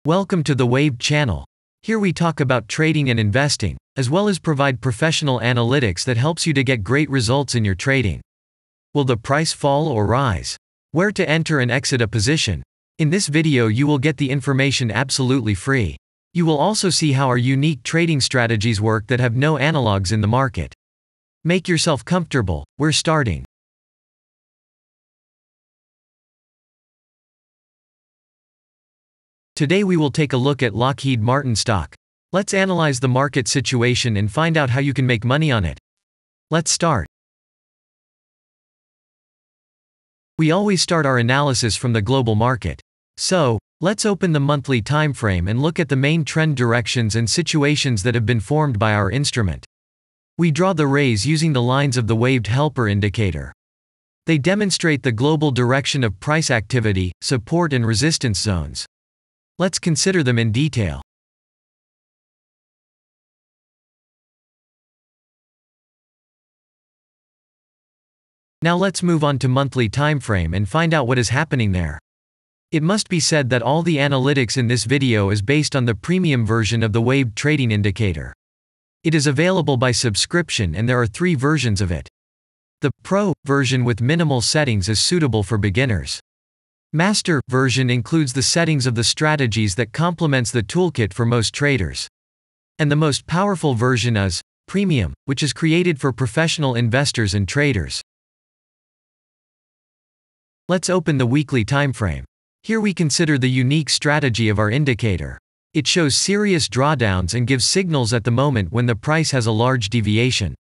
Welcome to the Waved channel. Here we talk about trading and investing, as well as provide professional analytics that helps you to get great results in your trading. Will the price fall or rise? Where to enter and exit a position? In this video you will get the information absolutely free. You will also see how our unique trading strategies work that have no analogs in the market. Make yourself comfortable, we're starting. Today we will take a look at Lockheed Martin stock. Let's analyze the market situation and find out how you can make money on it. Let's start. We always start our analysis from the global market. So, let's open the monthly time frame and look at the main trend directions and situations that have been formed by our instrument. We draw the rays using the lines of the waved helper indicator. They demonstrate the global direction of price activity, support and resistance zones. Let's consider them in detail. Now let's move on to monthly time frame and find out what is happening there. It must be said that all the analytics in this video is based on the premium version of the waved trading indicator. It is available by subscription and there are 3 versions of it. The Pro version with minimal settings is suitable for beginners. Master version includes the settings of the strategies that complements the toolkit for most traders. And the most powerful version is Premium, which is created for professional investors and traders. Let's open the weekly time frame. Here we consider the unique strategy of our indicator. It shows serious drawdowns and gives signals at the moment when the price has a large deviation.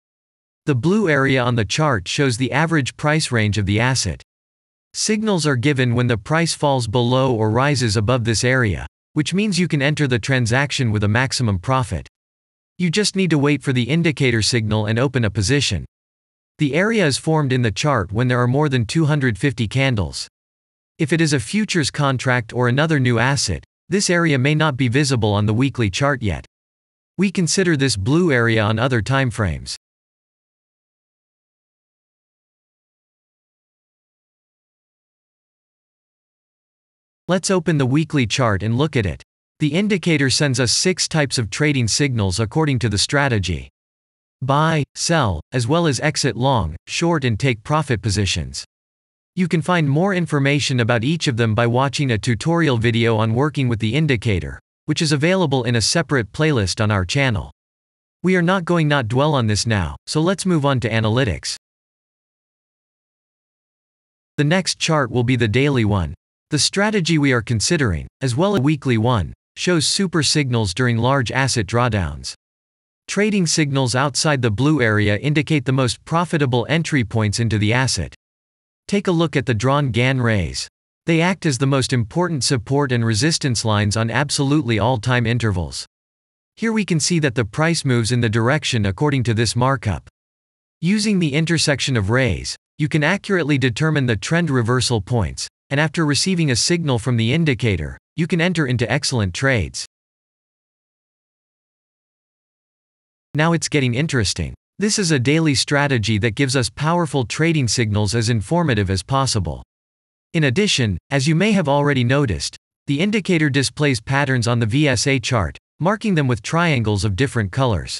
The blue area on the chart shows the average price range of the asset. Signals are given when the price falls below or rises above this area, which means you can enter the transaction with a maximum profit. You just need to wait for the indicator signal and open a position. The area is formed in the chart when there are more than 250 candles. If it is a futures contract or another new asset, this area may not be visible on the weekly chart yet. We consider this blue area on other time frames. Let's open the weekly chart and look at it. The indicator sends us 6 types of trading signals according to the strategy. Buy, sell, as well as exit long, short and take profit positions. You can find more information about each of them by watching a tutorial video on working with the indicator, which is available in a separate playlist on our channel. We are not going to dwell on this now, so let's move on to analytics. The next chart will be the daily one. The strategy we are considering, as well as a weekly one, shows super signals during large asset drawdowns. Trading signals outside the blue area indicate the most profitable entry points into the asset. Take a look at the drawn Gann rays. They act as the most important support and resistance lines on absolutely all time intervals. Here we can see that the price moves in the direction according to this markup. Using the intersection of rays, you can accurately determine the trend reversal points, and after receiving a signal from the indicator, you can enter into excellent trades. Now it's getting interesting. This is a daily strategy that gives us powerful trading signals as informative as possible. In addition, as you may have already noticed, the indicator displays patterns on the VSA chart, marking them with triangles of different colors.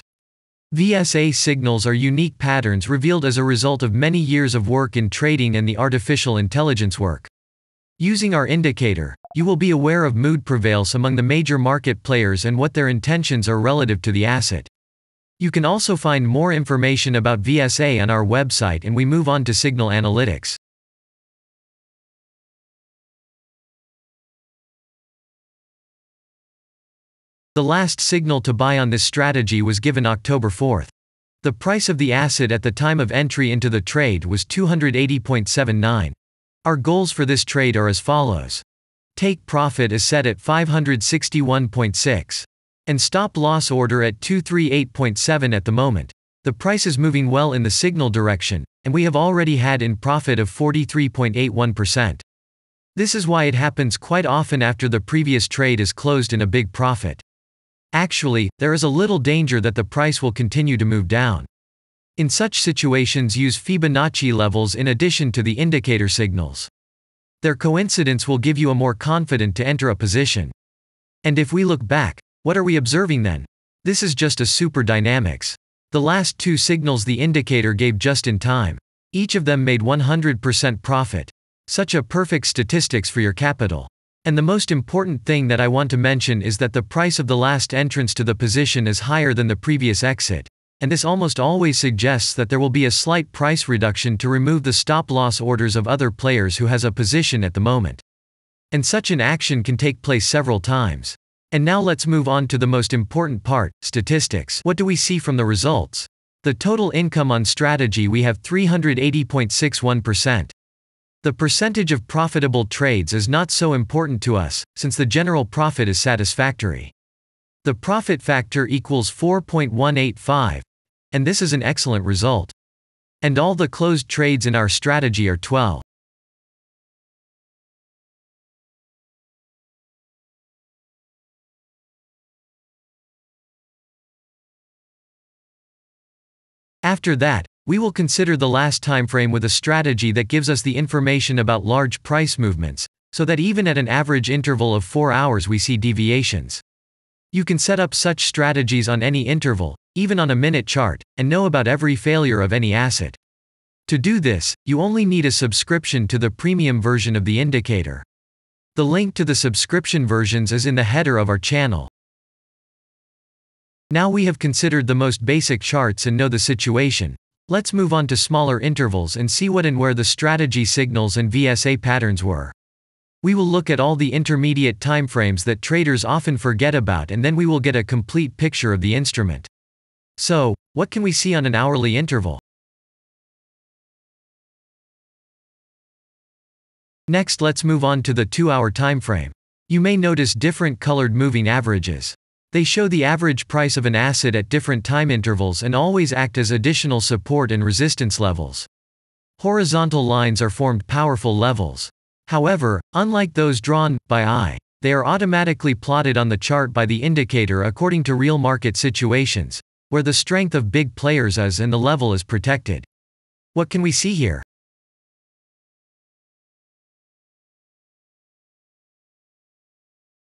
VSA signals are unique patterns revealed as a result of many years of work in trading and the artificial intelligence work. Using our indicator, you will be aware of mood prevails among the major market players and what their intentions are relative to the asset. You can also find more information about VSA on our website, and we move on to signal analytics. The last signal to buy on this strategy was given October 4th. The price of the asset at the time of entry into the trade was 280.79. Our goals for this trade are as follows. Take profit is set at 561.6. And stop loss order at 238.7 at the moment. The price is moving well in the signal direction, and we have already had in profit of 43.81%. This is why it happens quite often after the previous trade is closed in a big profit. Actually, there is a little danger that the price will continue to move down. In such situations, use Fibonacci levels in addition to the indicator signals. Their coincidence will give you a more confident to enter a position. And if we look back, what are we observing then? This is just a super dynamics. The last two signals the indicator gave just in time. Each of them made 100% profit. Such a perfect statistics for your capital. And the most important thing that I want to mention is that the price of the last entrance to the position is higher than the previous exit. And this almost always suggests that there will be a slight price reduction to remove the stop-loss orders of other players who has a position at the moment. And such an action can take place several times. And now let's move on to the most important part, statistics. What do we see from the results? The total income on strategy we have 380.61%. The percentage of profitable trades is not so important to us, since the general profit is satisfactory. The profit factor equals 4.185, and this is an excellent result. And all the closed trades in our strategy are 12. After that, we will consider the last time frame with a strategy that gives us the information about large price movements, so that even at an average interval of 4 hours we see deviations. You can set up such strategies on any interval, even on a minute chart, and know about every failure of any asset. To do this, you only need a subscription to the premium version of the indicator. The link to the subscription versions is in the header of our channel. Now we have considered the most basic charts and know the situation. Let's move on to smaller intervals and see what and where the strategy signals and VSA patterns were. We will look at all the intermediate timeframes that traders often forget about, and then we will get a complete picture of the instrument. So, what can we see on an hourly interval? Next, let's move on to the 2-hour timeframe. You may notice different colored moving averages. They show the average price of an asset at different time intervals and always act as additional support and resistance levels. Horizontal lines are formed powerful levels. However, unlike those drawn by eye, they are automatically plotted on the chart by the indicator according to real market situations, where the strength of big players is and the level is protected. What can we see here?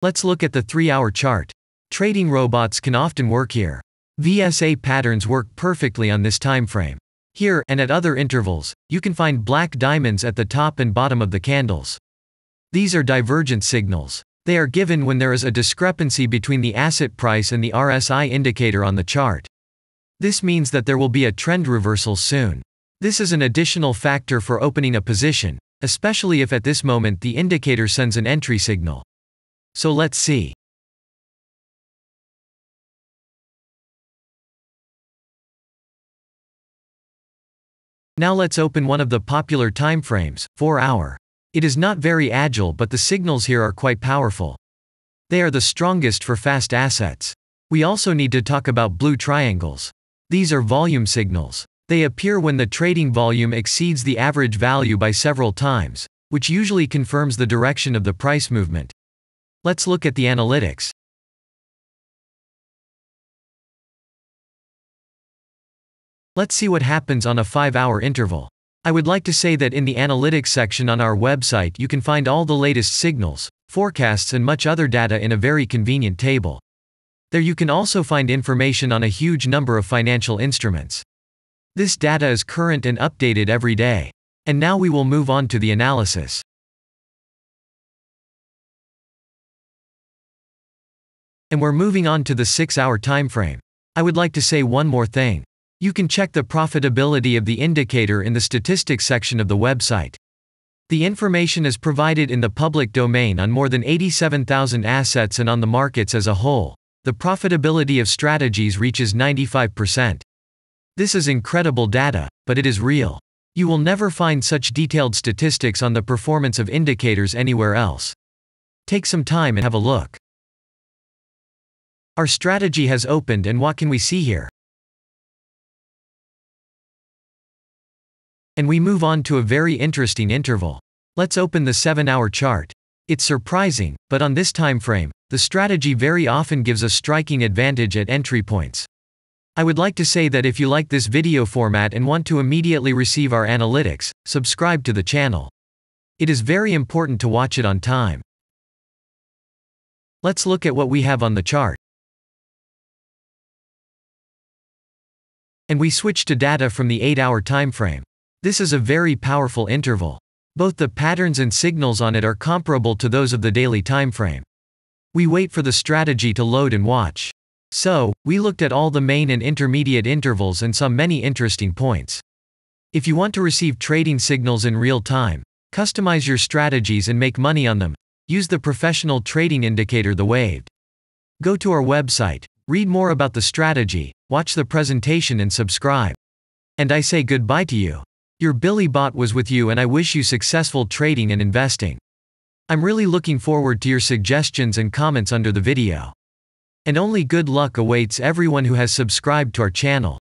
Let's look at the 3-hour chart. Trading robots can often work here. VSA patterns work perfectly on this time frame. Here, and at other intervals, you can find black diamonds at the top and bottom of the candles. These are divergent signals. They are given when there is a discrepancy between the asset price and the RSI indicator on the chart. This means that there will be a trend reversal soon. This is an additional factor for opening a position, especially if at this moment the indicator sends an entry signal. So let's see. Now let's open one of the popular timeframes, 4-hour. It is not very agile, but the signals here are quite powerful. They are the strongest for fast assets. We also need to talk about blue triangles. These are volume signals. They appear when the trading volume exceeds the average value by several times, which usually confirms the direction of the price movement. Let's look at the analytics. Let's see what happens on a 5-hour interval. I would like to say that in the analytics section on our website you can find all the latest signals, forecasts and much other data in a very convenient table. There you can also find information on a huge number of financial instruments. This data is current and updated every day. And now we will move on to the analysis. And we're moving on to the 6-hour timeframe. I would like to say one more thing. You can check the profitability of the indicator in the statistics section of the website. The information is provided in the public domain on more than 87,000 assets and on the markets as a whole. The profitability of strategies reaches 95%. This is incredible data, but it is real. You will never find such detailed statistics on the performance of indicators anywhere else. Take some time and have a look. Our strategy has opened, and what can we see here? And we move on to a very interesting interval. Let's open the 7-hour chart. It's surprising, but on this time frame, the strategy very often gives a striking advantage at entry points. I would like to say that if you like this video format and want to immediately receive our analytics, subscribe to the channel. It is very important to watch it on time. Let's look at what we have on the chart. And we switch to data from the 8-hour time frame. This is a very powerful interval. Both the patterns and signals on it are comparable to those of the daily time frame. We wait for the strategy to load and watch. So, we looked at all the main and intermediate intervals and saw many interesting points. If you want to receive trading signals in real time, customize your strategies and make money on them, use the professional trading indicator The Waved. Go to our website, read more about the strategy, watch the presentation and subscribe. And I say goodbye to you. Your Billy Bot was with you and I wish you successful trading and investing. I'm really looking forward to your suggestions and comments under the video. And only good luck awaits everyone who has subscribed to our channel.